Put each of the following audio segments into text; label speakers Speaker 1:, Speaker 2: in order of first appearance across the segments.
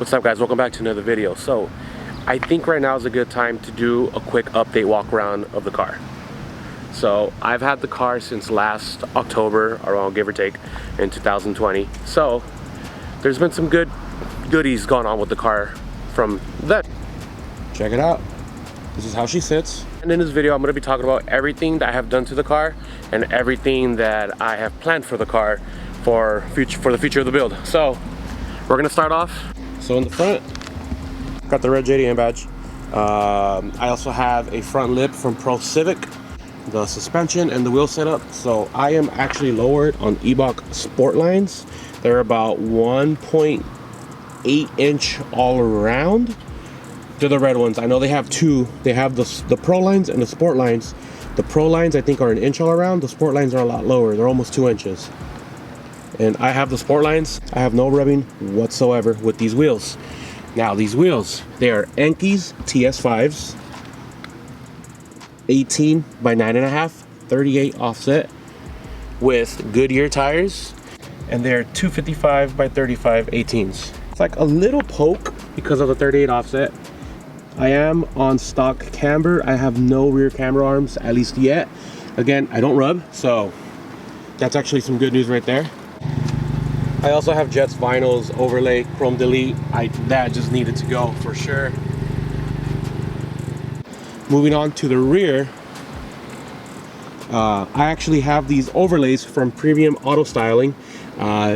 Speaker 1: What's up, guys? Welcome back to another video. So I think right now is a good time to do a quick update walk around of the car. So I've had the car since last October, around give or take, in 2020. So there's been some goodies going on with the car from then. Check it out. This is how she sits. And in this video, I'm going to be talking about everything that I have done to the car and everything that I have planned for the car for the future of the build. So we're going to start off. So in the front, got the red JDM badge. I also have a front lip from ProCivic, the suspension and the wheel setup. So I am actually lowered on Eibach Sportlines. They're about 1.8 inch all around. They're the red ones. I know they have two. They have the Pro lines and the Sport lines. The Pro lines I think are an inch all around. The Sport lines are a lot lower. They're almost 2 inches. And I have the Sport lines. I have no rubbing whatsoever with these wheels. Now these wheels, they are Enkei's TS5s, 18 by 9.5, 38 offset with Goodyear tires, and they're 255 by 35 18s. It's like a little poke because of the 38 offset. I am on stock camber. I have no rear camber arms, at least yet. Again, I don't rub, so that's actually some good news right there. I also have Jets vinyls, overlay, chrome delete. That just needed to go for sure. Moving on to the rear, I actually have these overlays from Premium Auto Styling.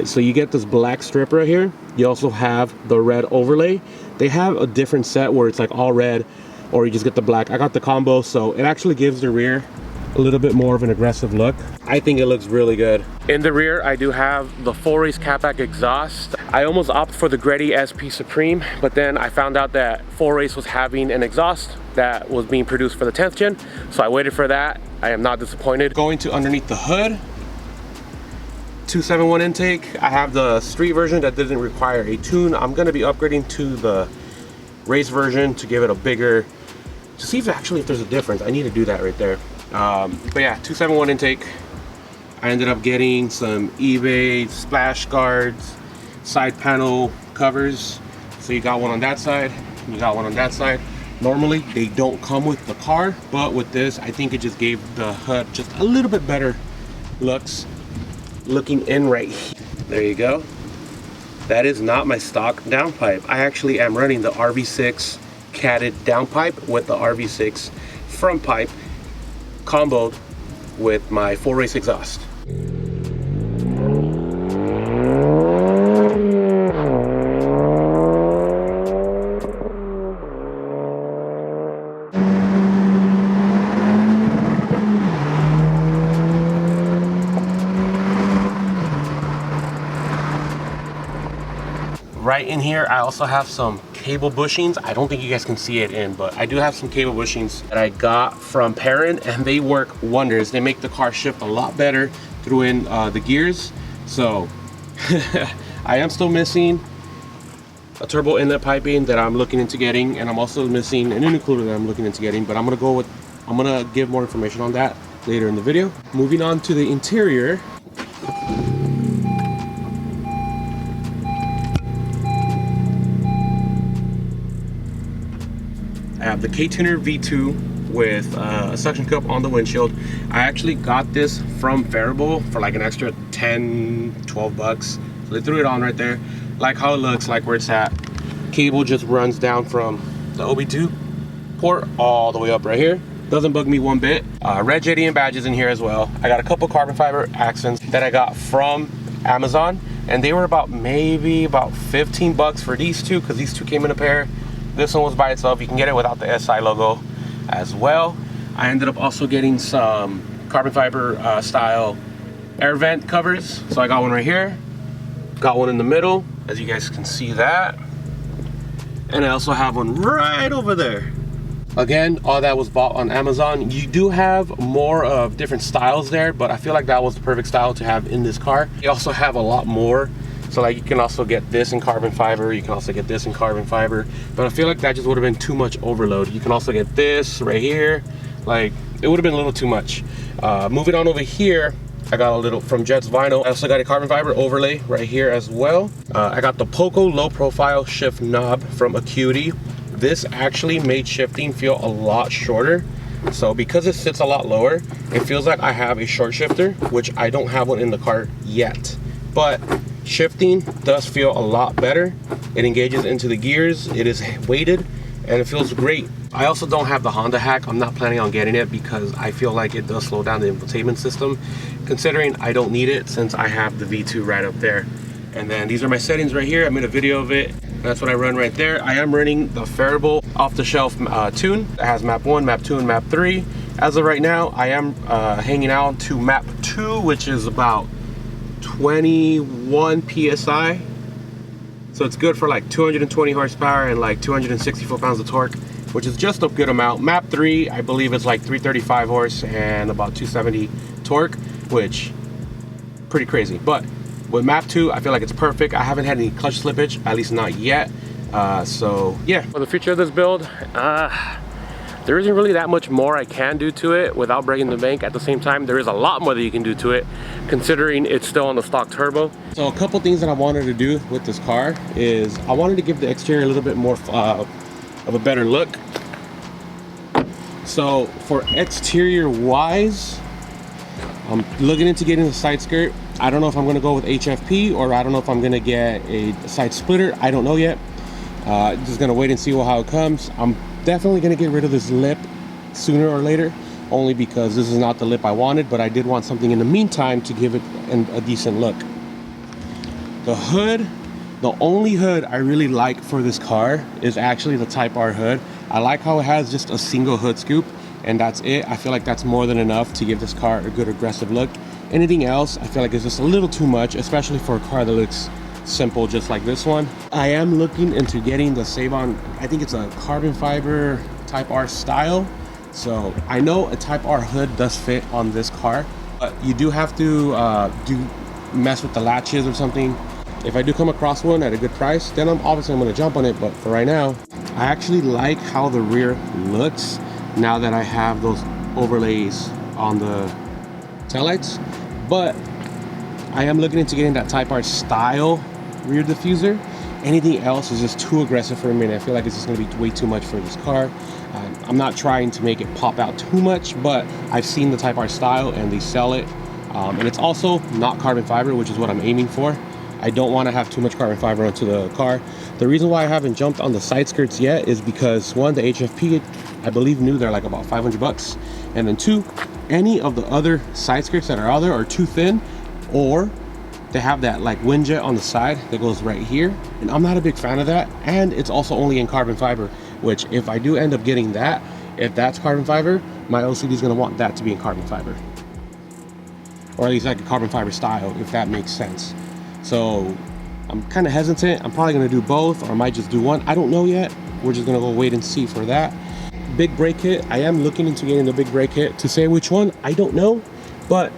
Speaker 1: So you get this black strip right here. You also have the red overlay. They have a different set where it's like all red, or you just get the black. I got the combo, so it actually gives the rear a little bit more of an aggressive look. I think it looks really good. In the rear, I do have the Rv6 Catted exhaust. I almost opted for the Greddy SP Supreme, but then I found out that Rv6 was having an exhaust that was being produced for the 10th gen, so I waited for that. I am not disappointed. Going to underneath the hood, 271 intake. I have the street version that didn't require a tune. I'm gonna be upgrading to the race version to give it a bigger, to see if there's a difference. I need to do that right there. But yeah, 271 intake. I ended up getting some eBay splash guards, side panel covers. So you got one on that side, and you got one on that side. Normally they don't come with the car, but with this, I think it just gave the hood just a little bit better looks. Looking in right here, there you go. That is not my stock downpipe. I actually am running the Rv6 Catted Downpipe with the Rv6 Frontpipe, comboed with my Rv6 exhaust. Right in here, I also have some cable bushings. I don't think you guys can see it in, but I do have some cable bushings that I got from Perrin, and they work wonders. They make the car shift a lot better, threw in the gears. So I am still missing a turbo inlet piping that I'm looking into getting, and I'm also missing an intercooler that I'm looking into getting, but I'm gonna give more information on that later in the video. Moving on to the interior. I have the Ktuner V2 with a suction cup on the windshield. I actually got this from Phereable for like an extra 10, 12 bucks. So they threw it on right there. Like how it looks, like where it's at. Cable just runs down from the OB2 port all the way up right here. Doesn't bug me one bit. Red JDM badges in here as well. I got a couple carbon fiber accents that I got from Amazon, and they were maybe about 15 bucks for these two, because these two came in a pair. This one was by itself. You can get it without the SI logo as well. I ended up also getting some carbon fiber style air vent covers. So I got one right here, got one in the middle, as you guys can see that. And I also have one right over there. Again, all that was bought on Amazon. You do have more of different styles there, but I feel like that was the perfect style to have in this car. You also have a lot more. So like you can also get this in carbon fiber, you can also get this in carbon fiber, but I feel like that just would have been too much overload. You can also get this right here, like it would have been a little too much. Moving on over here, I got a little from Jet's Vinyl. I also got a carbon fiber overlay right here as well. I got the Poco low profile shift knob from Acuity. This actually made shifting feel a lot shorter. So because it sits a lot lower, it feels like I have a short shifter, which I don't have one in the car yet. But shifting does feel a lot better. It engages into the gears, it is weighted, and it feels great. I also don't have the Honda hack. I'm not planning on getting it because I feel like it does slow down the infotainment system, considering I don't need it since I have the V2 right up there. And then these are my settings right here. I made a video of it. That's what I run right there. I am running the Phereable off-the-shelf tune. It has map 1, map 2, and map 3. As of right now, I am hanging out to map 2, which is about 21 PSI. So it's good for like 220 horsepower and like 260 foot-pounds of torque, which is just a good amount. Map 3, I believe it's like 335 horse and about 270 torque, which pretty crazy. But with map 2, I feel like it's perfect. I haven't had any clutch slippage, at least not yet. So yeah. For the future of this build, there isn't really that much more I can do to it without breaking the bank. At the same time, there is a lot more that you can do to it, considering it's still on the stock turbo. So a couple things that I wanted to do with this car is I wanted to give the exterior a little bit more of a better look. So for exterior wise, I'm looking into getting the side skirt. I don't know if I'm going to go with HFP or I don't know if I'm going to get a side splitter. I don't know yet. Just going to wait and see how it comes. I'm definitely going to get rid of this lip sooner or later, only because this is not the lip I wanted, but I did want something in the meantime to give it a decent look. The hood, the only hood I really like for this car is actually the Type R hood. I like how it has just a single hood scoop, and that's it. I feel like that's more than enough to give this car a good aggressive look. Anything else, I feel like it's just a little too much, especially for a car that looks simple just like this one. I am looking into getting the Savon, I think it's a carbon fiber Type R style. So I know a Type R hood does fit on this car, but you do have to mess with the latches or something. If I do come across one at a good price, then I'm going to jump on it. But for right now, I actually like how the rear looks now that I have those overlays on the taillights. But I am looking into getting that Type R style rear diffuser. Anything else is just too aggressive for me, and I feel like it's just going to be way too much for this car. I'm not trying to make it pop out too much, but I've seen the Type R style and they sell it. And it's also not carbon fiber, which is what I'm aiming for. I don't want to have too much carbon fiber onto the car. The reason why I haven't jumped on the side skirts yet is because one, the HFP, I believe new, they're like about 500 bucks. And then two, any of the other side skirts that are out there are too thin, or they have that like wind jet on the side that goes right here. And I'm not a big fan of that. And it's also only in carbon fiber, which if I do end up getting that, if that's carbon fiber, my OCD is going to want that to be in carbon fiber. Or at least like a carbon fiber style, if that makes sense. So I'm kind of hesitant. I'm probably going to do both, or I might just do one. I don't know yet. We're just going to go wait and see for that. Big brake kit. I am looking into getting the big brake kit. To say which one, I don't know. But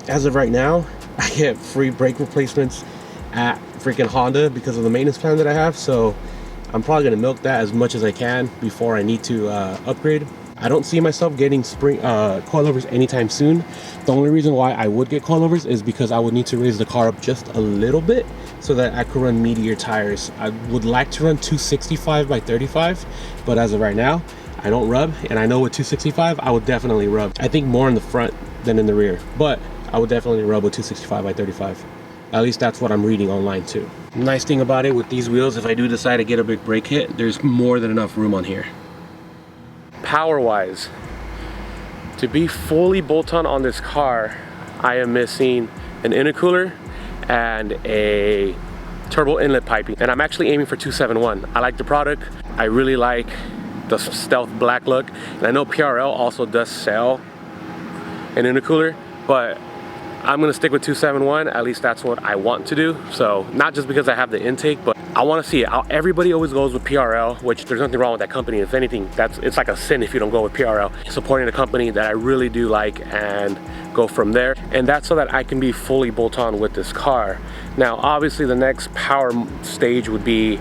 Speaker 1: as of right now, I get free brake replacements at freaking Honda because of the maintenance plan that I have. So I'm probably going to milk that as much as I can before I need to upgrade. I don't see myself getting spring coilovers anytime soon. The only reason why I would get coilovers is because I would need to raise the car up just a little bit so that I could run Meteor tires. I would like to run 265 by 35, but as of right now, I don't rub, and I know with 265, I would definitely rub. I think more in the front than in the rear, but I would definitely rub with 265 by 35. At least that's what I'm reading online too. Nice thing about it with these wheels, if I do decide to get a big brake kit, there's more than enough room on here. Power wise, to be fully bolt-on this car, I am missing an intercooler and a turbo inlet piping, and I'm actually aiming for 271. I like the product. I really like the stealth black look, and I know PRL also does sell an intercooler, but I'm gonna stick with 271. At least that's what I want to do. So not just because I have the intake, but I want to see it. Everybody always goes with PRL, which there's nothing wrong with that company. If anything, it's like a sin if you don't go with PRL. Supporting a company that I really do like and go from there. And that's so that I can be fully bolt-on with this car. Now, obviously the next power stage would be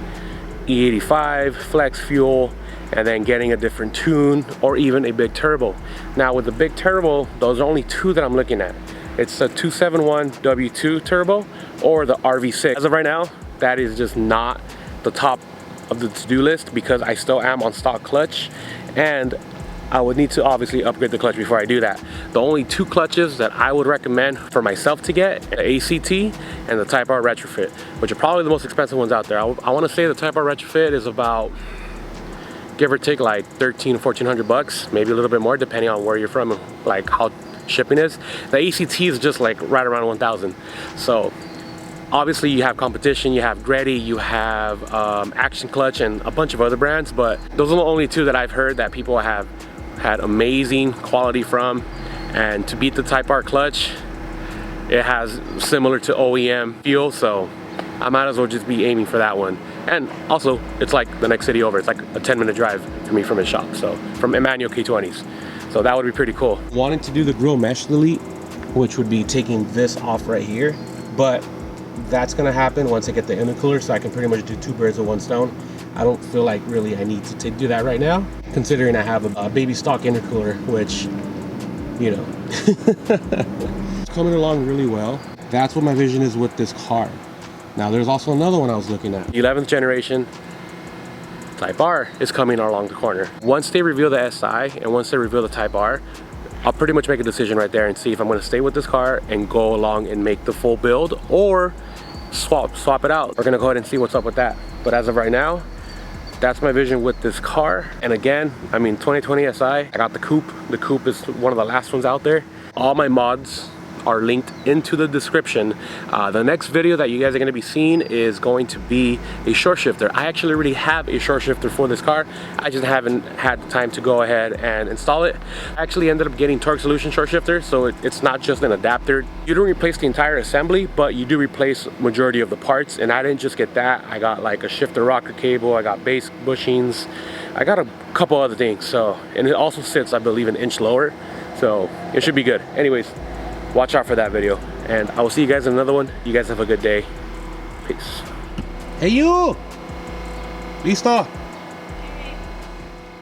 Speaker 1: E85, flex fuel, and then getting a different tune or even a big turbo. Now with the big turbo, those are only two that I'm looking at. It's a 271 W2 turbo or the Rv6. As of right now, that is just not the top of the to-do list because I still am on stock clutch, and I would need to obviously upgrade the clutch before I do that. The only two clutches that I would recommend for myself to get, the ACT and the Type R retrofit, which are probably the most expensive ones out there. I want to say the Type R retrofit is about, give or take, like 1,300 to 1,400 bucks, maybe a little bit more depending on where you're from and like how shipping is. The ACT is just like right around 1,000. So obviously you have competition, you have Greddy, you have Action Clutch and a bunch of other brands, but those are the only two that I've heard that people have had amazing quality from. And to beat the Type R clutch, it has similar to OEM feel, so I might as well just be aiming for that one. And also, it's like the next city over. It's like a 10-minute drive for me from his shop, so from Emmanuel K20s. So that would be pretty cool. Wanting to do the grill mesh delete, which would be taking this off right here, but that's gonna happen once I get the intercooler, so I can pretty much do two birds with one stone. I don't feel like really I need to do that right now, considering I have a baby stock intercooler, which, you know, it's coming along really well. That's what my vision is with this car. Now there's also another one I was looking at. 11th generation Type R is coming along the corner. Once they reveal the SI and once they reveal the Type R, I'll pretty much make a decision right there and see if I'm gonna stay with this car and go along and make the full build, or swap it out. We're gonna go ahead and see what's up with that. But as of right now, that's my vision with this car. And again, I mean, 2020 SI, I got the coupe. The coupe is one of the last ones out there. All my mods are linked into the description. The next video that you guys are going to be seeing is going to be a short shifter. I actually already have a short shifter for this car. I just haven't had the time to go ahead and install it. I actually ended up getting Torque Solution short shifter, so it's not just an adapter. You don't replace the entire assembly, but you do replace majority of the parts, and I didn't just get that. I got like a shifter rocker cable, I got base bushings, I got a couple other things. So, and it also sits, I believe, an inch lower, so it should be good. Anyways, watch out for that video, and I will see you guys in another one. You guys have a good day. Peace. Hey you! Listo!